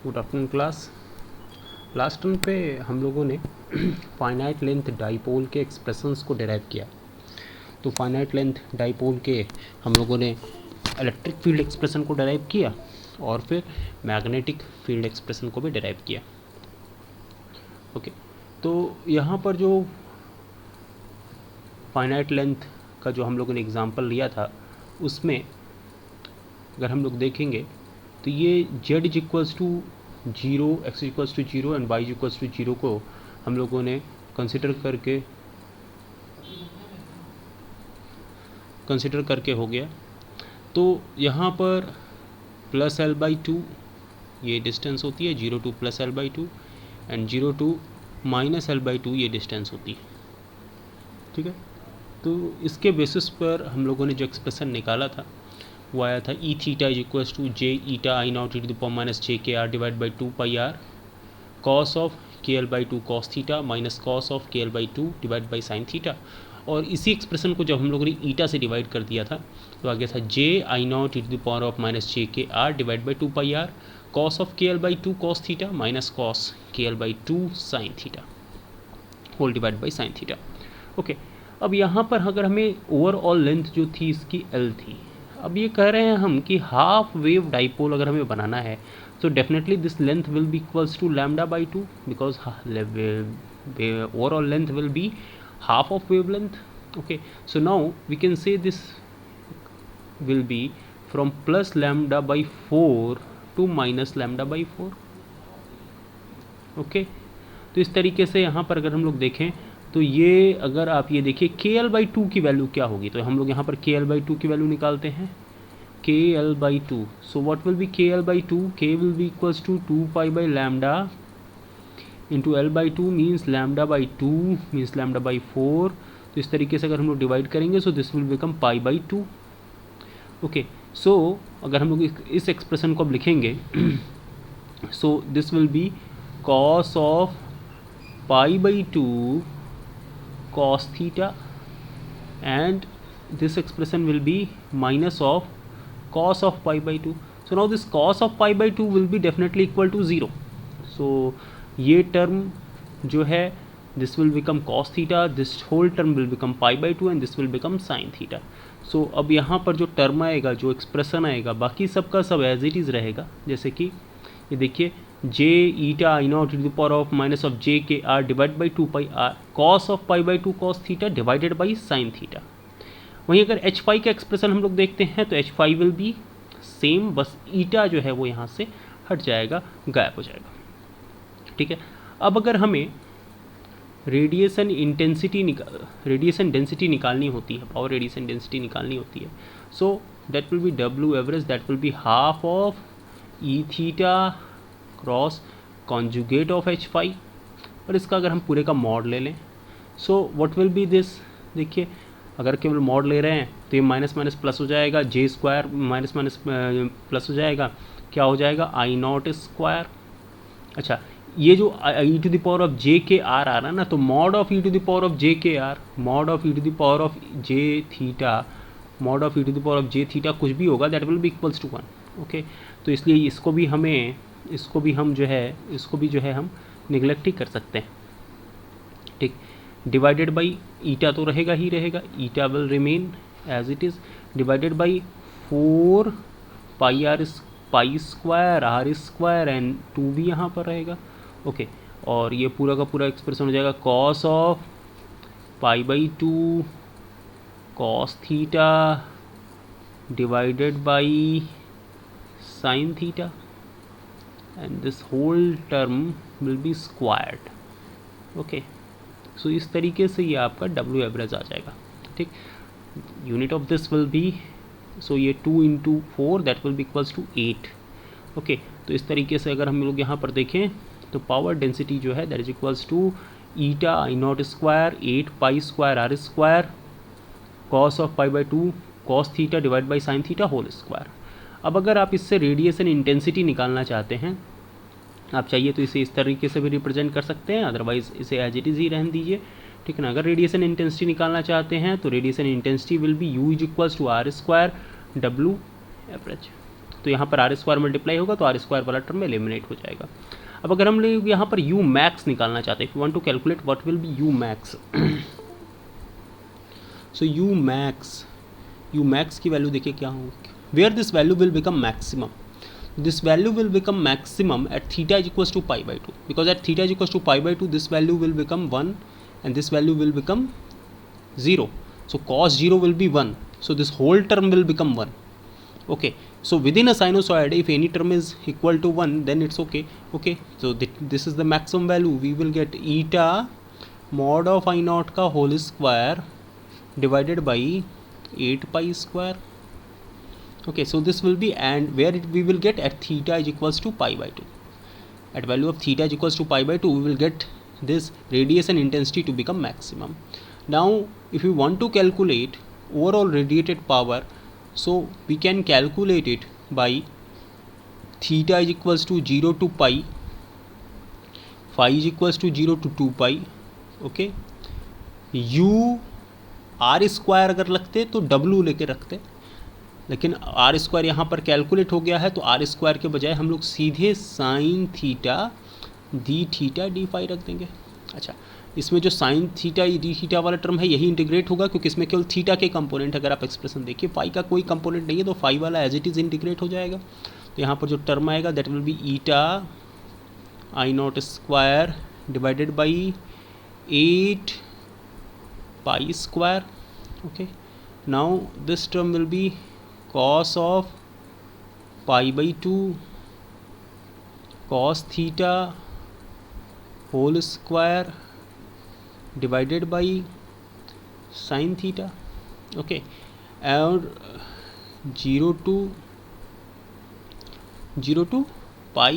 Good afternoon class. Last term पे हम लोगों ने फाइनाइट लेंथ डाइपोल के एक्सप्रेशंस को डिराइव किया। तो फाइनाइट लेंथ डाइपोल के हम लोगों ने इलेक्ट्रिक फील्ड एक्सप्रेशन को डिराइव किया और फिर मैग्नेटिक फील्ड एक्सप्रेशन को भी डिराइव किया। ओके, तो यहाँ पर जो फाइनाइट लेंथ का जो हम लोगों ने एग्जांपल लिया था उसमें अगर हम लोग देखेंगे तो ये z is equals to 0, x equals to 0 and y equals to 0 को हम लोगों ने कंसिडर करके हो गया। तो यहाँ पर प्लस l/2 ये डिस्टेंस होती है, 0 to plus l/2 and 0 to minus l/2 ये डिस्टेंस होती है। ठीक है, तो इसके बेसिस पर हम लोगों ने जो एक्सप्रेशन निकाला था वो आया था e theta is equals to j eta I naught e to the power minus जे के are divide by 2πr cos of के L by 2 cos theta minus cos of के L by 2 divide by sine theta. और इसी expression को जब हम लोगों ने ईटा से डिवाइड कर दिया था तो आ गया था J I naught e to the power of minus जे के are divide by 2πr cos of के L by 2 cos theta minus cos K L by 2 sine theta whole divide by sine theta. Okay, अब यहाँ पर अगर हमें overall length जो थी इसकी एल थी, अब ये कह रहे हैं हम कि हाफ वेव डाइपोल अगर हमें बनाना है तो definitely this length will be equals to λ/2 because overall length will be half of wavelength. Okay, so now we can say this will be from plus λ/4 to minus λ/4. Okay, तो इस तरीके से यहाँ पर अगर हम लोग देखें तो ये अगर आप ये देखिए KL/2 की वैल्यू क्या होगी, तो हम लोग यहाँ पर KL/2 की वैल्यू निकालते हैं। KL/2, so what will be KL/2? K will be equals to 2π/λ into L/2 means λ/2 means λ/4। तो इस तरीके से अगर हम लोग डिवाइड करेंगे so this will become π/2। Okay, so अगर हम लोग इस एक्सप्रेशन को अब लिखेंगे so this will be cos of π/2 cos theta and this expression will be minus of cos of π/2. So now this cos of π/2 will be definitely equal to 0. So ये term जो है this will become cos theta, this whole term will become π/2 and this will become sin theta. So अब यहाँ पर जो term आएगा, जो expression आएगा, बाकी सबका सब एज इट इज़ रहेगा। जैसे कि ये देखिए J eta I naught to the power of minus of J के are divide by 2πr cos of π/2 cos theta divided by sine theta. वहीं अगर h5 का एक्सप्रेशन हम लोग देखते हैं तो h5 विल बी सेम, बस ईटा जो है वो यहाँ से हट जाएगा, गायब हो जाएगा। ठीक है, अब अगर हमें रेडिएशन डेंसिटी निकालनी होती है, पावर रेडिएशन डेंसिटी निकालनी होती है, so that will B W average, that will be half of E theta cross conjugate of h5। और इसका अगर हम पूरे का मॉड ले लें so what will B this, देखिए अगर केवल मॉड ले रहे हैं तो ये माइनस माइनस प्लस हो जाएगा, J square minus minus plus हो जाएगा, क्या हो जाएगा आई नॉट स्क्वायर। अच्छा, ये जो e to the power of J के आर आ रहा है ना, तो mod of e to the power of J के R, mod of e to the power of J theta, mod of e to the power of J theta कुछ भी होगा that will be equals to 1। Okay, तो इसलिए इसको भी हम जो है हम निगलेक्ट ही कर सकते हैं। ठीक, डिवाइडेड बाई ईटा तो रहेगा ही रहेगा, eta will remain as it is, divided by 4πr pi square R square and 2 भी यहाँ पर रहेगा। ओके, और ये पूरा का पूरा एक्सप्रेशन हो जाएगा cos of π/2 cos theta divided by sine theta and this whole term will be squared. Okay, so इस तरीके से ये आपका W एवरेज आ जाएगा। ठीक, unit of this will be, so ये 2 × 4 that will be equals to 8। Okay, तो इस तरीके से अगर हम लोग यहाँ पर देखें तो पावर डेंसिटी जो है that is equals to eta I naught square 8π square R square cos of π/2 cos theta divide by sine theta whole square. अब अगर आप इससे रेडिएशन इंटेंसिटी निकालना चाहते हैं, आप चाहिए तो इसे इस तरीके से भी रिप्रेजेंट कर सकते हैं, अदरवाइज इसे एज इट इज़ ही रहने दीजिए। ठीक है ना, अगर रेडिएशन इंटेंसिटी निकालना चाहते हैं तो radiation intensity will be U is equals to R square W average. तो यहाँ पर आर स्क्वायर मल्टीप्लाई होगा तो आर स्क्वायर वाला टर्म एलिमिनेट हो जाएगा। अब अगर हम लोग यहाँ पर यू मैक्स निकालना चाहते हैं, if you want to calculate what will be you max, so you max की वैल्यू देखिए क्या होगी, where this value will become maximum, this value will become maximum at theta is equals to pi by 2, because at theta is equals to pi by 2 this value will become 1 and this value will become 0, so cos 0 will be 1, so this whole term will become 1. Okay, so within a sinusoid if any term is equal to 1 then it's okay. Okay, so this is the maximum value, we will get eta mod of I naught ka whole square divided by 8 pi square. Okay, so this will be, and where we will get at theta is equals to pi by 2, at value of theta is equals to pi by 2 we will get this radiation intensity to become maximum. Now if we want to calculate overall radiated power, so we can calculate it by theta is equals to 0 to pi, phi is equals to 0 to 2 pi. Okay, u r square अगर लगते तो w लेके रखते, लेकिन are square यहाँ पर calculate हो गया है तो आर स्क्वायर के बजाय हम लोग सीधे साइन थीटा डी फाई रख देंगे। अच्छा, इसमें जो साइन थीटा डी थीटा वाला टर्म है यही इंटीग्रेट होगा क्योंकि इसमें केवल थीटा के कंपोनेंट, अगर आप एक्सप्रेशन देखिए फाई का कोई कंपोनेंट नहीं है तो फाई वाला एज इट इज़ इंटीग्रेट हो जाएगा। तो यहाँ पर जो टर्म आएगा that will B eta I naught square divided by 8 pi square. Okay, now this term will be cos of pi by 2 cos theta whole square divided by sin theta. Okay, और 0 to pi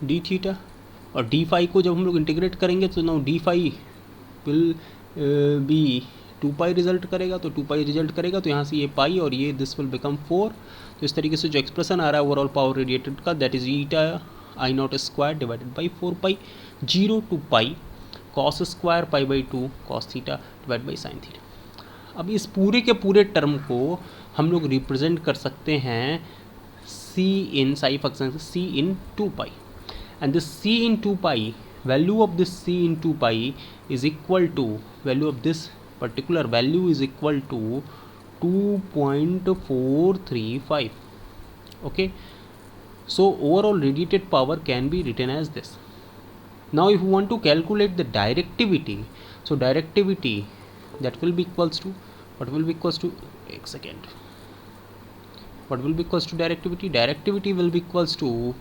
d theta, और d phi को जब हम लोग integrate करेंगे तो now d phi will be 2 pi result करेगा, तो 2 पाई रिजल्ट करेगा तो यहाँ से ये पाई और ये दिस विल बिकम 4। तो इस तरीके से जो एक्सप्रेशन आ रहा है ओवरऑल पावर रेडिएटेड का that is eta I naught square divided by 4 pi 0 two pi cos square pi by 2 cos theta divide by sine theta. अब इस पूरे के पूरे टर्म को हम लोग रिप्रेजेंट कर सकते हैं C in psi function C in 2 pi, and this C in 2 pi, value of this C in 2 pi is equal to value of this particular value is equal to 2.435. okay, so overall radiated power can be written as this. Now if you want to calculate the directivity, so directivity that will be equals to what will be equals to what will be equals to directivity will be equals to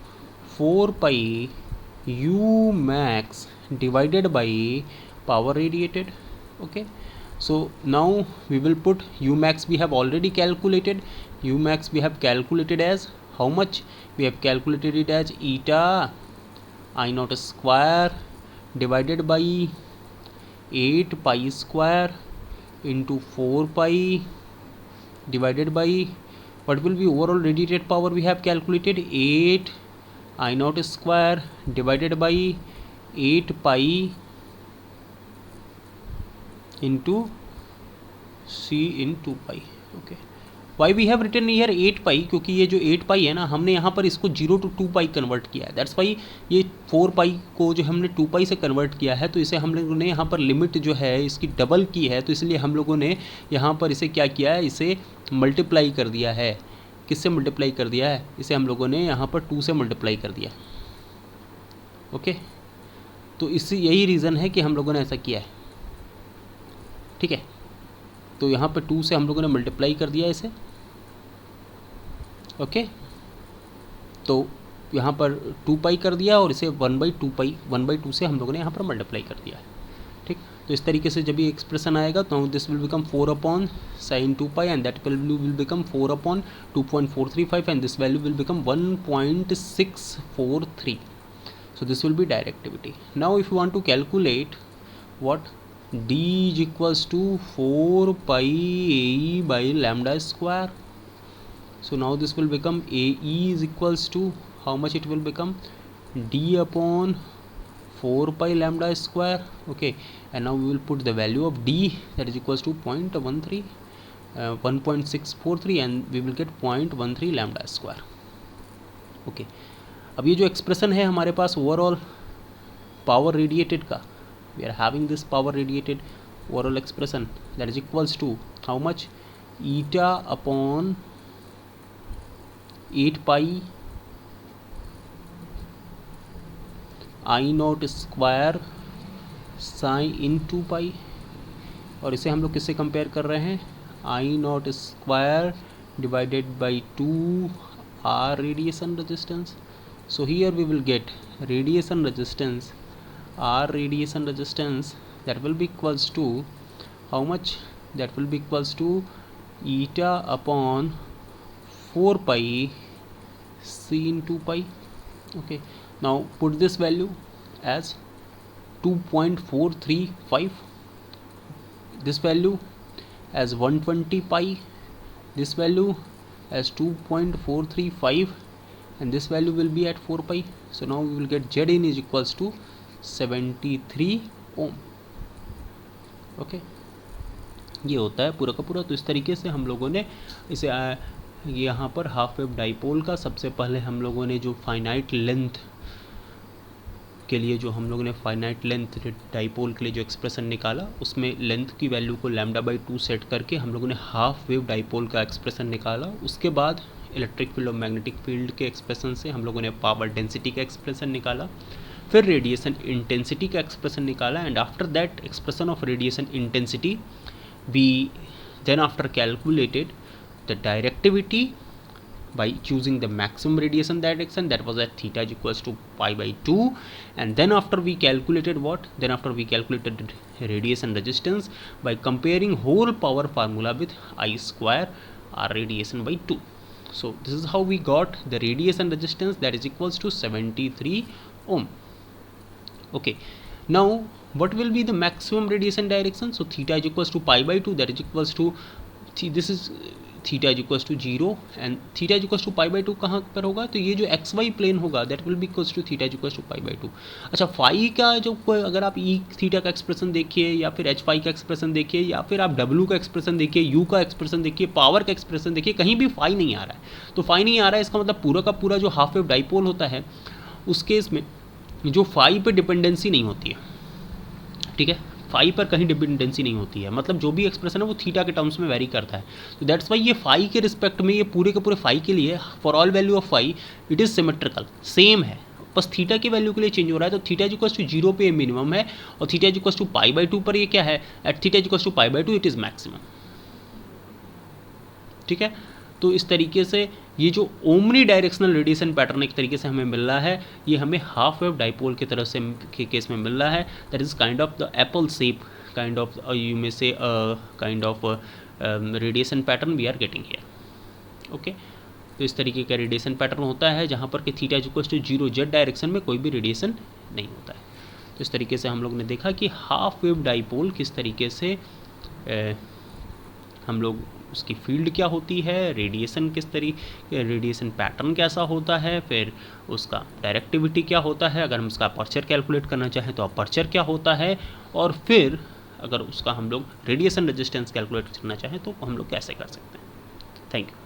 4 pi u max divided by power radiated. Okay, so now we will put u max we have already calculated. U max we have calculated as how much? We have calculated it as eta I naught square divided by 8 pi square into 4 pi divided by what will be overall radiated power we have calculated 8 I naught square divided by 8 pi into c in 2 pi. okay, why we have written here 8 pi? क्योंकि ये जो 8 pi है ना हमने यहाँ पर इसको 0 to 2 pi convert किया है, दैट्स वाई ये 4 pi को जो हमने 2 pi से कन्वर्ट किया है, तो इसे हम लोगों ने यहाँ पर लिमिट जो है इसकी डबल की है, तो इसलिए हम लोगों ने यहाँ पर इसे क्या किया है, इसे मल्टीप्लाई कर दिया है। किससे मल्टीप्लाई कर दिया है? इसे हम लोगों ने यहाँ पर 2 से मल्टीप्लाई कर दिया। ओके, तो इससे यही रीज़न है कि हम लोगों ने ऐसा किया है। ठीक है, तो यहाँ पर 2 से हम लोगों ने मल्टीप्लाई कर दिया इसे। ओके, तो यहाँ पर 2 पाई कर दिया और इसे 1/2 से हम लोगों ने यहाँ पर मल्टीप्लाई कर दिया है। ठीक, तो इस तरीके से जब ये एक्सप्रेशन आएगा तो this will become 4/sin 2 pi and that value will become 4/2.435 and this value will become 1.643. So this will be directivity. Now if you want to calculate what d is equals to 4 pi AE by lambda square. So now this will become AE is equals to how much it will become? D upon 4 pi lambda square. Okay, and now we will put the value of d that is equals to 1.643 and we will get 0.13 lambda square. Okay, अब ये जो expression है हमारे पास overall power radiated का, we are having this power radiated overall expression that is equals to how much, eta upon 8 pi I naught square sine in 2 pi, और इसे हम लोग किससे कंपेयर कर रहे हैं, I naught square divided by 2 R radiation resistance. So here we will get radiation resistance, R radiation resistance, that will be equals to how much, that will be equals to eta upon 4 pi c into pi. Okay, now put this value as 2.435, this value as 120 pi, this value as 2.435, and this value will be at 4 pi. So now we will get Zin is equals to 73 ohm. Okay, ये होता है पूरा का पूरा. तो इस तरीके से हम लोगों ने इसे यहाँ पर हाफ वेव डाइपोल का सबसे पहले हम लोगों ने जो फाइनाइट लेंथ के लिए जो हम लोगों ने फाइनाइट लेंथ डाइपोल के लिए जो एक्सप्रेशन निकाला, उसमें लेंथ की वैल्यू को λ/2 सेट करके हम लोगों ने हाफ वेव डाइपोल का एक्सप्रेशन निकाला. उसके बाद इलेक्ट्रिक फील्ड और मैग्नेटिक फील्ड के एक्सप्रेशन से हम लोगों ने पावर डेंसिटी का एक्सप्रेशन निकाला, फिर रेडिएशन इंटेंसिटी का एक्सप्रेशन निकाला, and after that expression of radiation intensity we then after calculated the directivity by choosing the maximum radiation direction, that was at theta is equals to pi/2, and then after we calculated what, then after we calculated radiation resistance by comparing whole power formula with I square R radiation by 2. So this is how we got the radiation resistance, that is equals to 73 ohm. Okay, now what will be the maximum radiation direction? So theta is equals to pi/2, that is equals to this is theta is equals to 0 and theta is equals to pi/2 कहाँ पर होगा, तो ये जो XY plane होगा that will be equals to theta is equals to pi/2. अच्छा, phi का जो अगर आप ई थीटा का एक्सप्रेशन देखिए या फिर एच फाई का एक्सप्रेशन देखिए या फिर आप W का एक्सप्रेशन देखिए, यू का एक्सप्रेशन देखिए, पावर का एक्सप्रेशन देखिए, कहीं भी फाई नहीं आ रहा है. तो फाई नहीं आ रहा है इसका मतलब पूरा का पूरा जो हाफ वेव डाइपोल होता है उस केस में जो फाई पे डिपेंडेंसी नहीं होती है. ठीक है, फाई पर कहीं डिपेंडेंसी नहीं होती है, मतलब जो भी एक्सप्रेशन है वो थीटा के टर्म्स में वेरी करता है. तो दैट्स वाई ये फाई के रिस्पेक्ट में, ये पूरे के पूरे फाई के लिए for all value of phi it is symmetrical, same है, बस थीटा की वैल्यू के लिए चेंज हो रहा है. तो थीटा इक्वल्स टू 0 पे मिनिमम है और थीटा इक्वल्स टू pi/2 पर ये क्या है, at theta equals to pi/2 it is maximum. ठीक है, तो इस तरीके से ये जो ओमनी डायरेक्शनल रेडिएशन पैटर्न एक तरीके से हमें मिल रहा है, ये हमें हाफ वेव डाइपोल की तरफ से के केस में मिल रहा है. That is kind of the Apple shape kind of you may say kind of radiation pattern we are getting here. okay, तो इस तरीके का रेडिएशन पैटर्न होता है जहाँ पर कि theta is equals to 0 Z direction में कोई भी रेडिएशन नहीं होता है. तो इस तरीके से हम लोग ने देखा कि हाफ वेव डाइपोल किस तरीके से हम लोग उसकी फील्ड क्या होती है, रेडिएशन किस तरीके, रेडिएशन पैटर्न कैसा होता है, फिर उसका डायरेक्टिविटी क्या होता है, अगर हम उसका अपर्चर कैलकुलेट करना चाहें तो अपर्चर क्या होता है, और फिर अगर उसका हम लोग रेडिएशन रेजिस्टेंस कैलकुलेट करना चाहें तो हम लोग कैसे कर सकते हैं. Thank you.